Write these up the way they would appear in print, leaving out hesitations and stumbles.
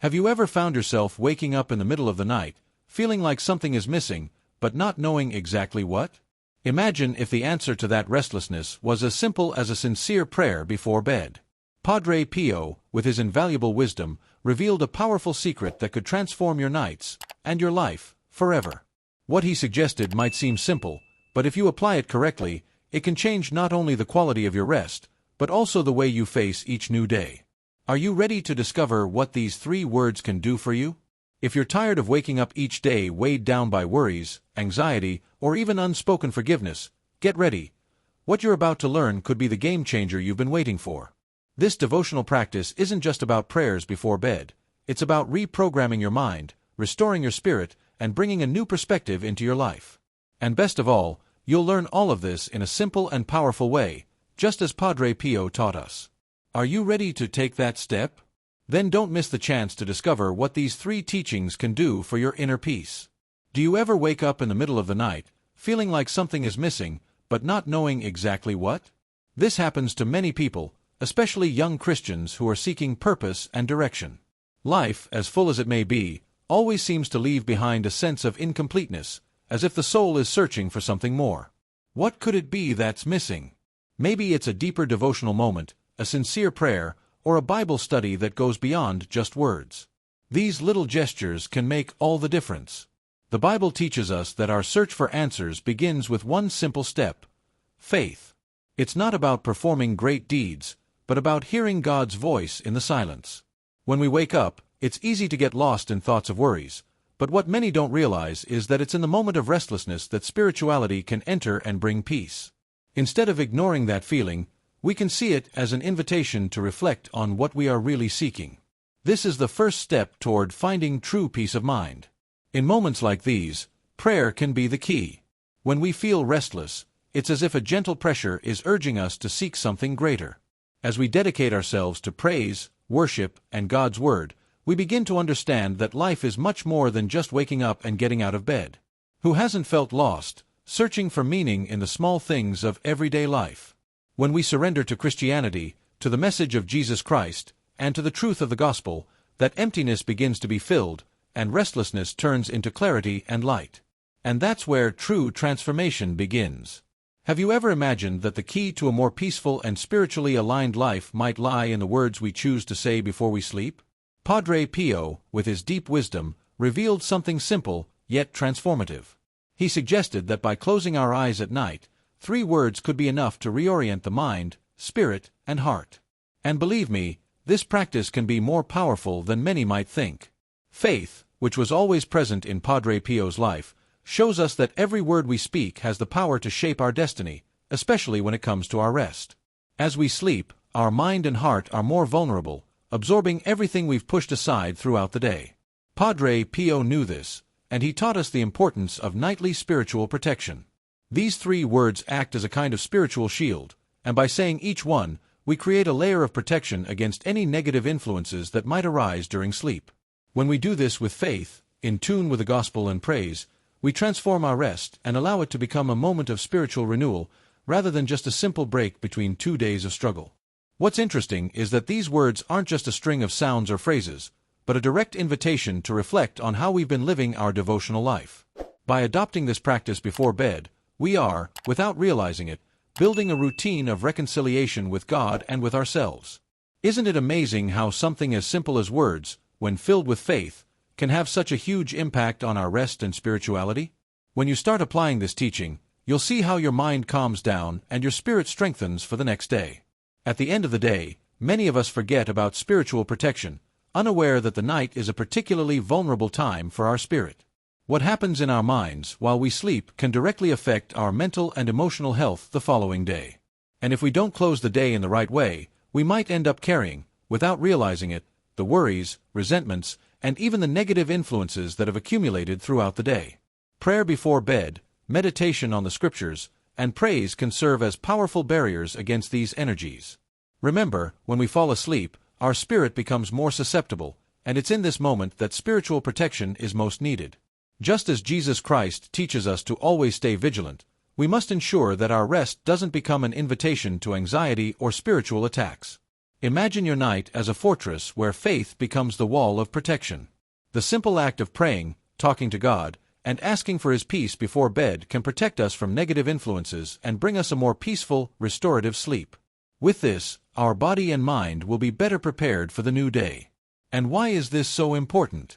Have you ever found yourself waking up in the middle of the night, feeling like something is missing, but not knowing exactly what? Imagine if the answer to that restlessness was as simple as a sincere prayer before bed. Padre Pio, with his invaluable wisdom, revealed a powerful secret that could transform your nights, and your life, forever. What he suggested might seem simple, but if you apply it correctly, it can change not only the quality of your rest, but also the way you face each new day. Are you ready to discover what these 3 words can do for you? If you're tired of waking up each day weighed down by worries, anxiety, or even unspoken forgiveness, get ready. What you're about to learn could be the game changer you've been waiting for. This devotional practice isn't just about prayers before bed. It's about reprogramming your mind, restoring your spirit, and bringing a new perspective into your life. And best of all, you'll learn all of this in a simple and powerful way, just as Padre Pio taught us. Are you ready to take that step? Then don't miss the chance to discover what these 3 teachings can do for your inner peace. Do you ever wake up in the middle of the night, feeling like something is missing, but not knowing exactly what? This happens to many people, especially young Christians who are seeking purpose and direction. Life, as full as it may be, always seems to leave behind a sense of incompleteness, as if the soul is searching for something more. What could it be that's missing? Maybe it's a deeper devotional moment, a sincere prayer, or a Bible study that goes beyond just words. These little gestures can make all the difference. The Bible teaches us that our search for answers begins with one simple step: faith. It's not about performing great deeds, but about hearing God's voice in the silence. When we wake up, it's easy to get lost in thoughts of worries, but what many don't realize is that it's in the moment of restlessness that spirituality can enter and bring peace. Instead of ignoring that feeling, we can see it as an invitation to reflect on what we are really seeking. This is the first step toward finding true peace of mind. In moments like these, prayer can be the key. When we feel restless, it's as if a gentle pressure is urging us to seek something greater. As we dedicate ourselves to praise, worship, and God's Word, we begin to understand that life is much more than just waking up and getting out of bed. Who hasn't felt lost, searching for meaning in the small things of everyday life? When we surrender to Christianity, to the message of Jesus Christ, and to the truth of the gospel, that emptiness begins to be filled, and restlessness turns into clarity and light. And that's where true transformation begins. Have you ever imagined that the key to a more peaceful and spiritually aligned life might lie in the words we choose to say before we sleep? Padre Pio, with his deep wisdom, revealed something simple, yet transformative. He suggested that by closing our eyes at night, 3 words could be enough to reorient the mind, spirit, and heart. And believe me, this practice can be more powerful than many might think. Faith, which was always present in Padre Pio's life, shows us that every word we speak has the power to shape our destiny, especially when it comes to our rest. As we sleep, our mind and heart are more vulnerable, absorbing everything we've pushed aside throughout the day. Padre Pio knew this, and he taught us the importance of nightly spiritual protection. These 3 words act as a kind of spiritual shield, and by saying each one, we create a layer of protection against any negative influences that might arise during sleep. When we do this with faith, in tune with the gospel and praise, we transform our rest and allow it to become a moment of spiritual renewal, rather than just a simple break between 2 days of struggle. What's interesting is that these words aren't just a string of sounds or phrases, but a direct invitation to reflect on how we've been living our devotional life. By adopting this practice before bed, we are, without realizing it, building a routine of reconciliation with God and with ourselves. Isn't it amazing how something as simple as words, when filled with faith, can have such a huge impact on our rest and spirituality? When you start applying this teaching, you'll see how your mind calms down and your spirit strengthens for the next day. At the end of the day, many of us forget about spiritual protection, unaware that the night is a particularly vulnerable time for our spirit. What happens in our minds while we sleep can directly affect our mental and emotional health the following day. And if we don't close the day in the right way, we might end up carrying, without realizing it, the worries, resentments, and even the negative influences that have accumulated throughout the day. Prayer before bed, meditation on the scriptures, and praise can serve as powerful barriers against these energies. Remember, when we fall asleep, our spirit becomes more susceptible, and it's in this moment that spiritual protection is most needed. Just as Jesus Christ teaches us to always stay vigilant, we must ensure that our rest doesn't become an invitation to anxiety or spiritual attacks. Imagine your night as a fortress where faith becomes the wall of protection. The simple act of praying, talking to God, and asking for His peace before bed can protect us from negative influences and bring us a more peaceful, restorative sleep. With this, our body and mind will be better prepared for the new day. And why is this so important?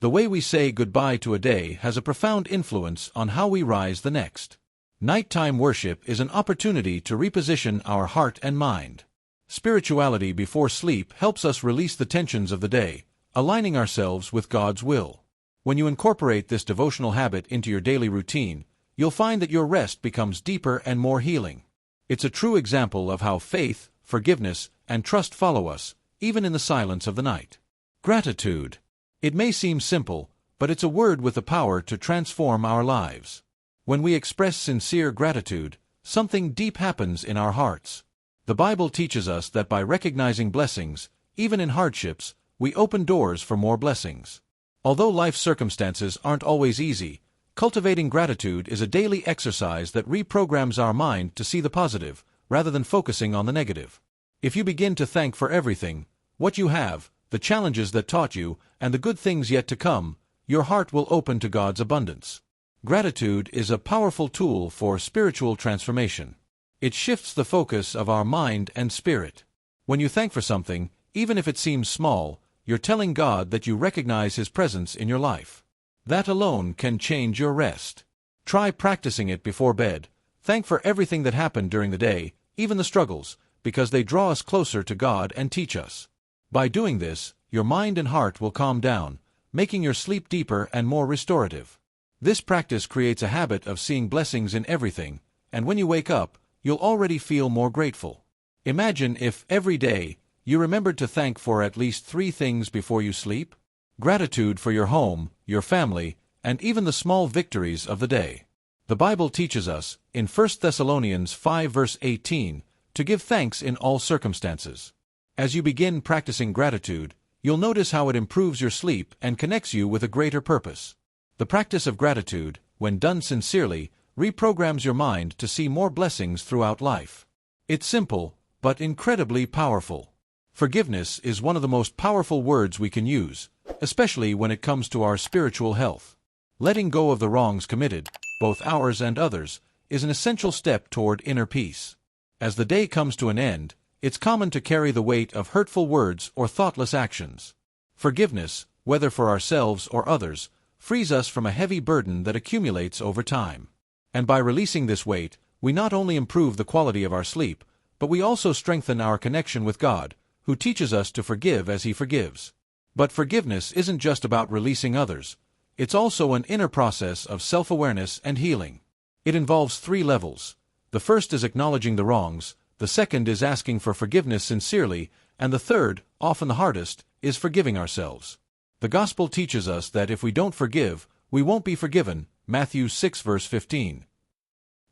The way we say goodbye to a day has a profound influence on how we rise the next. Nighttime worship is an opportunity to reposition our heart and mind. Spirituality before sleep helps us release the tensions of the day, aligning ourselves with God's will. When you incorporate this devotional habit into your daily routine, you'll find that your rest becomes deeper and more healing. It's a true example of how faith, forgiveness, and trust follow us, even in the silence of the night. Gratitude. It may seem simple, but it's a word with the power to transform our lives. When we express sincere gratitude, something deep happens in our hearts. The Bible teaches us that by recognizing blessings, even in hardships, we open doors for more blessings. Although life circumstances aren't always easy, cultivating gratitude is a daily exercise that reprograms our mind to see the positive, rather than focusing on the negative. If you begin to thank for everything, what you have, the challenges that taught you, and the good things yet to come, your heart will open to God's abundance. Gratitude is a powerful tool for spiritual transformation. It shifts the focus of our mind and spirit. When you thank for something, even if it seems small, you're telling God that you recognize His presence in your life. That alone can change your rest. Try practicing it before bed. Thank for everything that happened during the day, even the struggles, because they draw us closer to God and teach us. By doing this, your mind and heart will calm down, making your sleep deeper and more restorative. This practice creates a habit of seeing blessings in everything, and when you wake up, you'll already feel more grateful. Imagine if, every day, you remembered to thank for at least 3 things before you sleep. Gratitude for your home, your family, and even the small victories of the day. The Bible teaches us, in 1 Thessalonians 5 verse 18, to give thanks in all circumstances. As you begin practicing gratitude, you'll notice how it improves your sleep and connects you with a greater purpose. The practice of gratitude, when done sincerely, reprograms your mind to see more blessings throughout life. It's simple, but incredibly powerful. Forgiveness is one of the most powerful words we can use, especially when it comes to our spiritual health. Letting go of the wrongs committed, both ours and others, is an essential step toward inner peace. As the day comes to an end, it's common to carry the weight of hurtful words or thoughtless actions. Forgiveness, whether for ourselves or others, frees us from a heavy burden that accumulates over time. And by releasing this weight, we not only improve the quality of our sleep, but we also strengthen our connection with God, who teaches us to forgive as He forgives. But forgiveness isn't just about releasing others. It's also an inner process of self-awareness and healing. It involves 3 levels. The first is acknowledging the wrongs, the second is asking for forgiveness sincerely, and the third, often the hardest, is forgiving ourselves. The Gospel teaches us that if we don't forgive, we won't be forgiven, Matthew 6 verse 15.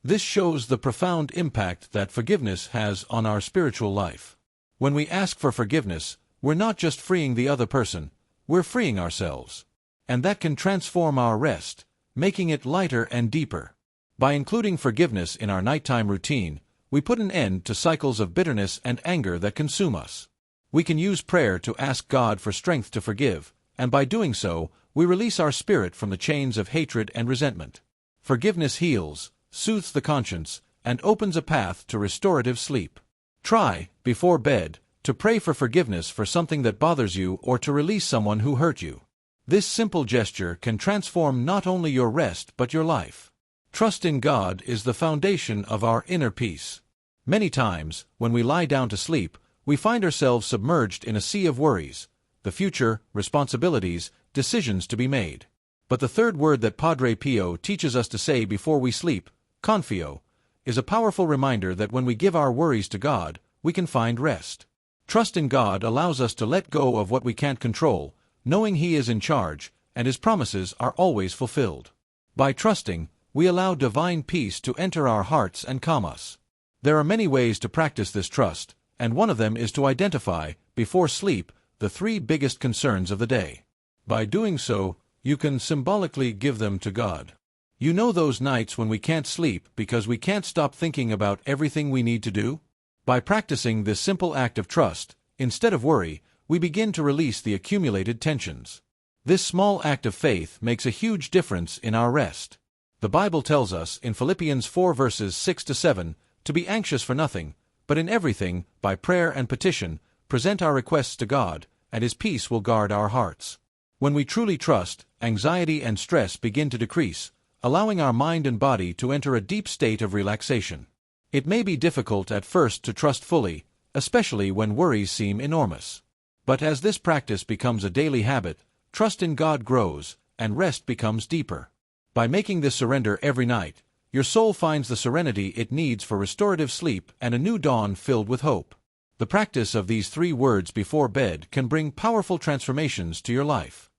This shows the profound impact that forgiveness has on our spiritual life. When we ask for forgiveness, we're not just freeing the other person, we're freeing ourselves. And that can transform our rest, making it lighter and deeper. By including forgiveness in our nighttime routine, we put an end to cycles of bitterness and anger that consume us. We can use prayer to ask God for strength to forgive, and by doing so, we release our spirit from the chains of hatred and resentment. Forgiveness heals, soothes the conscience, and opens a path to restorative sleep. Try, before bed, to pray for forgiveness for something that bothers you or to release someone who hurt you. This simple gesture can transform not only your rest but your life. Trust in God is the foundation of our inner peace. Many times, when we lie down to sleep, we find ourselves submerged in a sea of worries, the future, responsibilities, decisions to be made. But the third word that Padre Pio teaches us to say before we sleep, confio, is a powerful reminder that when we give our worries to God, we can find rest. Trust in God allows us to let go of what we can't control, knowing He is in charge, and His promises are always fulfilled. By trusting, we allow divine peace to enter our hearts and calm us. There are many ways to practice this trust, and one of them is to identify, before sleep, the 3 biggest concerns of the day. By doing so, you can symbolically give them to God. You know those nights when we can't sleep because we can't stop thinking about everything we need to do? By practicing this simple act of trust, Instead of worry, we begin to release the accumulated tensions. This small act of faith makes a huge difference in our rest. The Bible tells us in Philippians 4 verses 6-7 to be anxious for nothing, but in everything, by prayer and petition, present our requests to God, and His peace will guard our hearts. When we truly trust, anxiety and stress begin to decrease, allowing our mind and body to enter a deep state of relaxation. It may be difficult at first to trust fully, especially when worries seem enormous. But as this practice becomes a daily habit, trust in God grows, and rest becomes deeper. By making this surrender every night, your soul finds the serenity it needs for restorative sleep and a new dawn filled with hope. The practice of these 3 words before bed can bring powerful transformations to your life.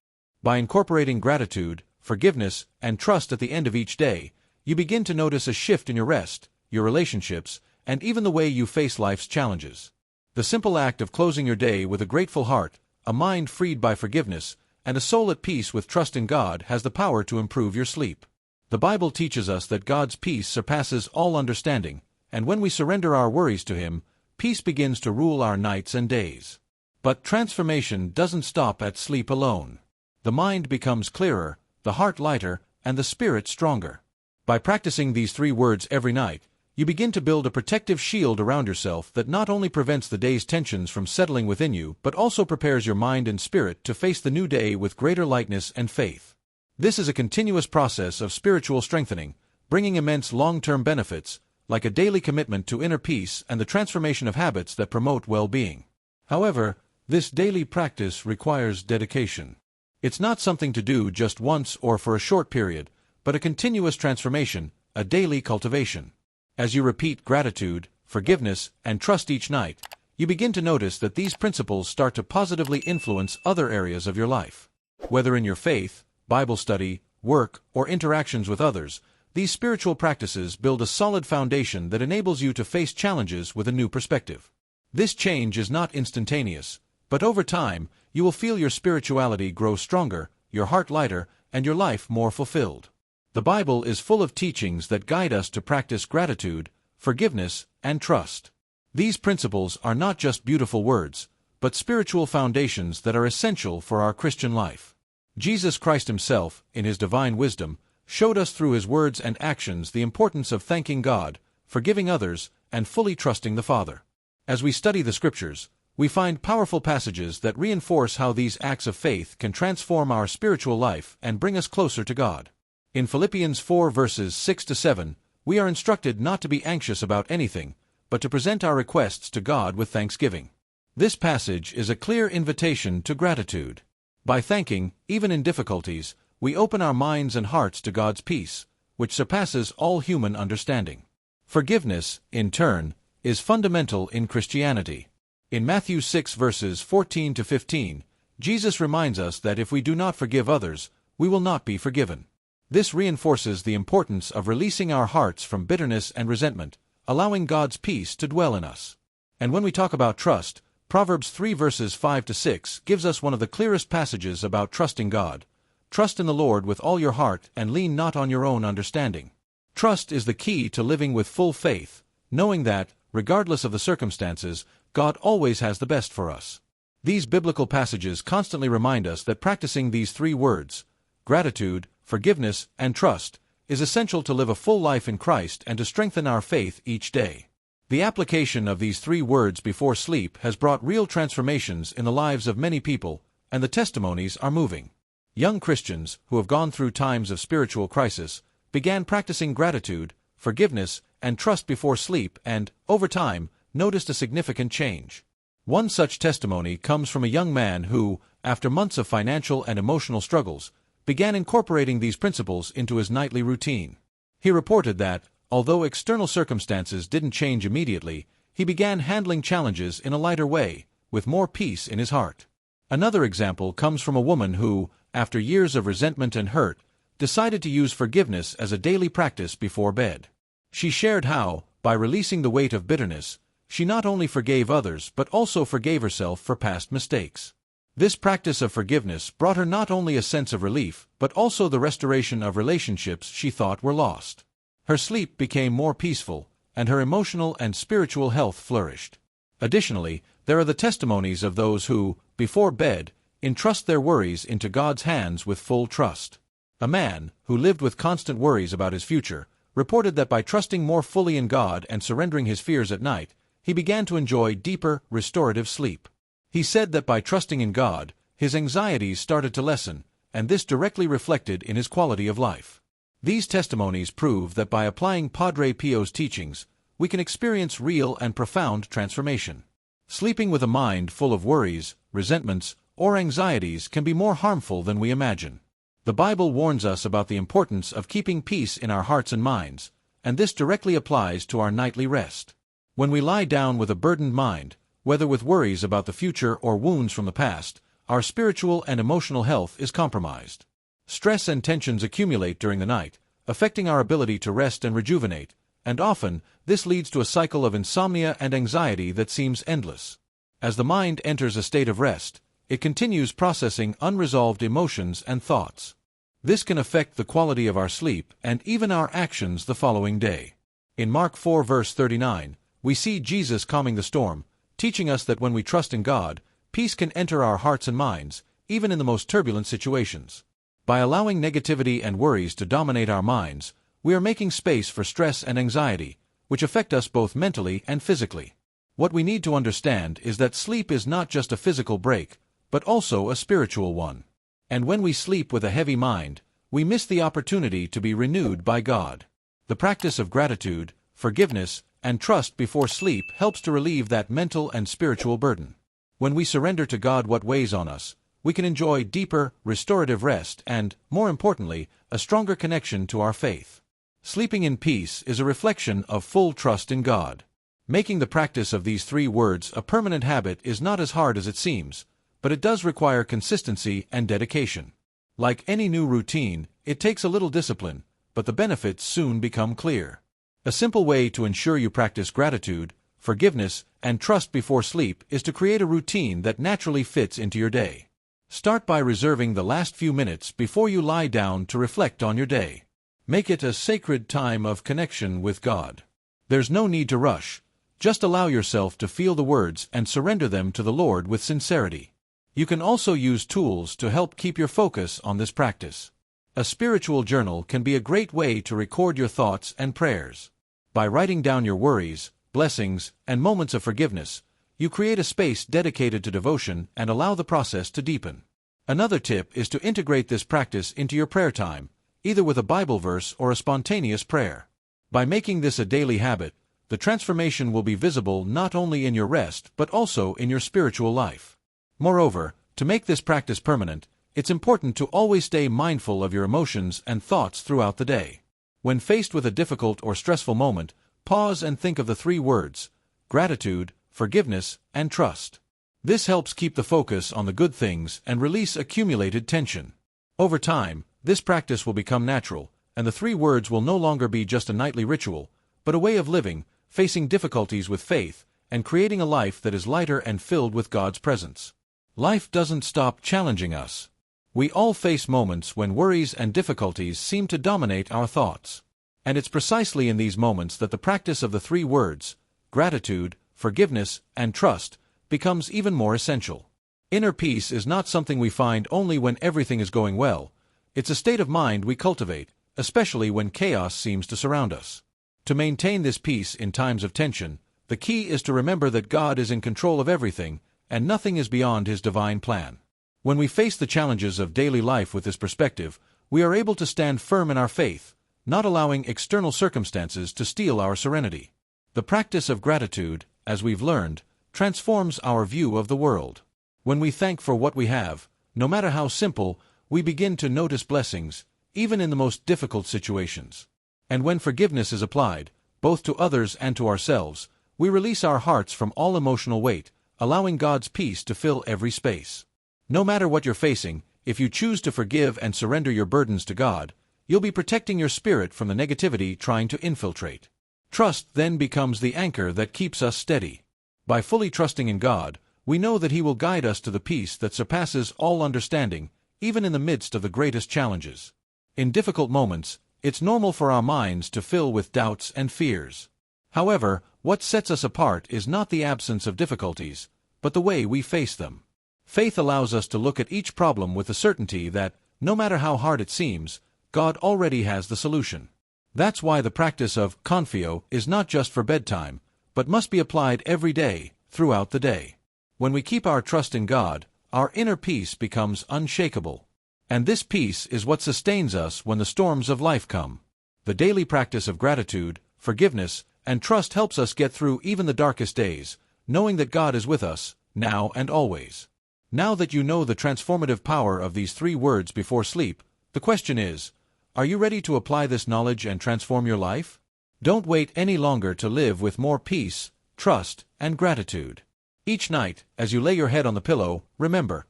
By incorporating gratitude, forgiveness, and trust at the end of each day, you begin to notice a shift in your rest, your relationships, and even the way you face life's challenges. The simple act of closing your day with a grateful heart, a mind freed by forgiveness, and a soul at peace with trust in God has the power to improve your sleep. The Bible teaches us that God's peace surpasses all understanding, and when we surrender our worries to Him, peace begins to rule our nights and days. But transformation doesn't stop at sleep alone. The mind becomes clearer, the heart lighter, and the spirit stronger. By practicing these 3 words every night, you begin to build a protective shield around yourself that not only prevents the day's tensions from settling within you but also prepares your mind and spirit to face the new day with greater lightness and faith. This is a continuous process of spiritual strengthening, bringing immense long-term benefits, like a daily commitment to inner peace and the transformation of habits that promote well-being. However, this daily practice requires dedication. It's not something to do just once or for a short period, but a continuous transformation, a daily cultivation. As you repeat gratitude, forgiveness, and trust each night, you begin to notice that these principles start to positively influence other areas of your life. Whether in your faith, Bible study, work, or interactions with others, these spiritual practices build a solid foundation that enables you to face challenges with a new perspective. This change is not instantaneous, but over time, you will feel your spirituality grow stronger, your heart lighter, and your life more fulfilled. The Bible is full of teachings that guide us to practice gratitude, forgiveness, and trust. These principles are not just beautiful words, but spiritual foundations that are essential for our Christian life. Jesus Christ Himself, in His divine wisdom, showed us through His words and actions the importance of thanking God, forgiving others, and fully trusting the Father. As we study the Scriptures, we find powerful passages that reinforce how these acts of faith can transform our spiritual life and bring us closer to God. In Philippians 4 verses 6-7, we are instructed not to be anxious about anything, but to present our requests to God with thanksgiving. This passage is a clear invitation to gratitude. By thanking, even in difficulties, we open our minds and hearts to God's peace, which surpasses all human understanding. Forgiveness, in turn, is fundamental in Christianity. In Matthew 6 verses 14-15, Jesus reminds us that if we do not forgive others, we will not be forgiven. This reinforces the importance of releasing our hearts from bitterness and resentment, allowing God's peace to dwell in us. And when we talk about trust, Proverbs 3 verses 5-6 gives us one of the clearest passages about trusting God. Trust in the Lord with all your heart and lean not on your own understanding. Trust is the key to living with full faith, knowing that, regardless of the circumstances, God always has the best for us. These biblical passages constantly remind us that practicing these 3 words, gratitude, forgiveness, and trust, is essential to live a full life in Christ and to strengthen our faith each day. The application of these 3 words before sleep has brought real transformations in the lives of many people, and the testimonies are moving. Young Christians, who have gone through times of spiritual crisis, began practicing gratitude, forgiveness, and trust before sleep and, over time, noticed a significant change. One such testimony comes from a young man who, after months of financial and emotional struggles, began incorporating these principles into his nightly routine. He reported that, although external circumstances didn't change immediately, he began handling challenges in a lighter way, with more peace in his heart. Another example comes from a woman who, after years of resentment and hurt, decided to use forgiveness as a daily practice before bed. She shared how, by releasing the weight of bitterness, she not only forgave others but also forgave herself for past mistakes. This practice of forgiveness brought her not only a sense of relief, but also the restoration of relationships she thought were lost. Her sleep became more peaceful, and her emotional and spiritual health flourished. Additionally, There are the testimonies of those who, before bed, entrust their worries into God's hands with full trust. A man, who lived with constant worries about his future, reported that by trusting more fully in God and surrendering his fears at night, he began to enjoy deeper, restorative sleep. He said that by trusting in God, his anxieties started to lessen, and this directly reflected in his quality of life. These testimonies prove that by applying Padre Pio's teachings, we can experience real and profound transformation. Sleeping with a mind full of worries, resentments, or anxieties can be more harmful than we imagine. The Bible warns us about the importance of keeping peace in our hearts and minds, and this directly applies to our nightly rest. When we lie down with a burdened mind, whether with worries about the future or wounds from the past, our spiritual and emotional health is compromised. Stress and tensions accumulate during the night, affecting our ability to rest and rejuvenate, and often, this leads to a cycle of insomnia and anxiety that seems endless. As the mind enters a state of rest, it continues processing unresolved emotions and thoughts. This can affect the quality of our sleep and even our actions the following day. In Mark 4 verse 39, we see Jesus calming the storm, teaching us that when we trust in God, peace can enter our hearts and minds, even in the most turbulent situations. By allowing negativity and worries to dominate our minds, we are making space for stress and anxiety, which affect us both mentally and physically. What we need to understand is that sleep is not just a physical break, but also a spiritual one. And when we sleep with a heavy mind, we miss the opportunity to be renewed by God. The practice of gratitude, forgiveness, and trust before sleep helps to relieve that mental and spiritual burden. When we surrender to God what weighs on us, we can enjoy deeper, restorative rest and, more importantly, a stronger connection to our faith. Sleeping in peace is a reflection of full trust in God. Making the practice of these 3 words a permanent habit is not as hard as it seems, but it does require consistency and dedication. Like any new routine, it takes a little discipline, but the benefits soon become clear. A simple way to ensure you practice gratitude, forgiveness, and trust before sleep is to create a routine that naturally fits into your day. Start by reserving the last few minutes before you lie down to reflect on your day. Make it a sacred time of connection with God. There's no need to rush. Just allow yourself to feel the words and surrender them to the Lord with sincerity. You can also use tools to help keep your focus on this practice. A spiritual journal can be a great way to record your thoughts and prayers. By writing down your worries, blessings, and moments of forgiveness, you create a space dedicated to devotion and allow the process to deepen. Another tip is to integrate this practice into your prayer time, either with a Bible verse or a spontaneous prayer. By making this a daily habit, the transformation will be visible not only in your rest but also in your spiritual life. Moreover, to make this practice permanent, it's important to always stay mindful of your emotions and thoughts throughout the day. When faced with a difficult or stressful moment, pause and think of the 3 words: gratitude, forgiveness, and trust. This helps keep the focus on the good things and release accumulated tension. Over time, this practice will become natural, and the 3 words will no longer be just a nightly ritual, but a way of living, facing difficulties with faith, and creating a life that is lighter and filled with God's presence. Life doesn't stop challenging us. We all face moments when worries and difficulties seem to dominate our thoughts. And it's precisely in these moments that the practice of the 3 words, gratitude, forgiveness, and trust, becomes even more essential. Inner peace is not something we find only when everything is going well. It's a state of mind we cultivate, especially when chaos seems to surround us. To maintain this peace in times of tension, the key is to remember that God is in control of everything, and nothing is beyond His divine plan. When we face the challenges of daily life with this perspective, we are able to stand firm in our faith, not allowing external circumstances to steal our serenity. The practice of gratitude, as we've learned, transforms our view of the world. When we thank for what we have, no matter how simple, we begin to notice blessings, even in the most difficult situations. And when forgiveness is applied, both to others and to ourselves, we release our hearts from all emotional weight, allowing God's peace to fill every space. No matter what you're facing, if you choose to forgive and surrender your burdens to God, you'll be protecting your spirit from the negativity trying to infiltrate. Trust then becomes the anchor that keeps us steady. By fully trusting in God, we know that He will guide us to the peace that surpasses all understanding, even in the midst of the greatest challenges. In difficult moments, it's normal for our minds to fill with doubts and fears. However, what sets us apart is not the absence of difficulties, but but the way we face them. Faith allows us to look at each problem with the certainty that, no matter how hard it seems, God already has the solution. That's why the practice of confio is not just for bedtime, but must be applied every day, throughout the day. When we keep our trust in God, our inner peace becomes unshakable. And this peace is what sustains us when the storms of life come. The daily practice of gratitude, forgiveness, and trust helps us get through even the darkest days, knowing that God is with us, now and always. Now that you know the transformative power of these 3 words before sleep, the question is, are you ready to apply this knowledge and transform your life? Don't wait any longer to live with more peace, trust, and gratitude. Each night, as you lay your head on the pillow, remember,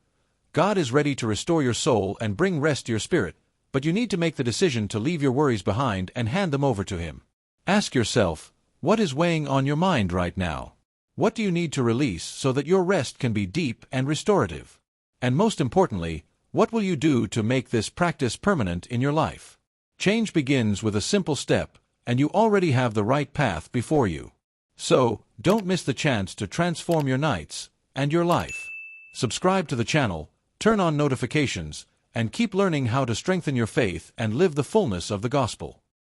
God is ready to restore your soul and bring rest to your spirit, but you need to make the decision to leave your worries behind and hand them over to Him. Ask yourself, what is weighing on your mind right now? What do you need to release so that your rest can be deep and restorative? And most importantly, what will you do to make this practice permanent in your life? Change begins with a simple step, and you already have the right path before you. So, don't miss the chance to transform your nights and your life. Subscribe to the channel, turn on notifications, and keep learning how to strengthen your faith and live the fullness of the gospel.